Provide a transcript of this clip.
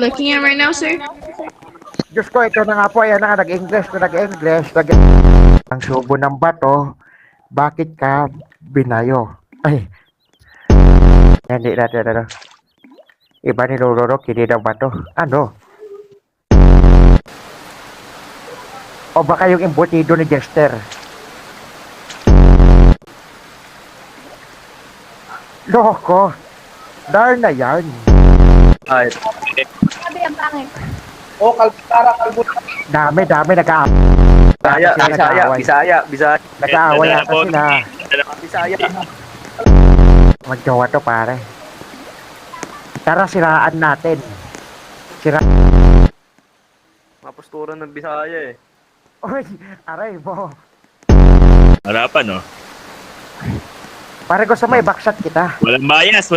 looking at right now, sir? Diyos ko, ito na nga po, ayan na nga, nag-English. Ang subo ng bato, bakit ka binayo? Ay, hindi natin, ano. Iba ni Rororo, kini ng bato. Ano? O baka yung embutido ni Jester? Loko! Darn na yan. Ay. Sabi ang pangit. Oh, kalbutara. Dami, nag-aaway. Bisaya. Nag-aaway yata sila. Bisaya. Magjowa to, pare. Tara, siraan natin. Mga postura ng Bisaya eh. Uy, aray mo. Harapan, no? Pare, gusto mo i-backshot kita. Walang bias.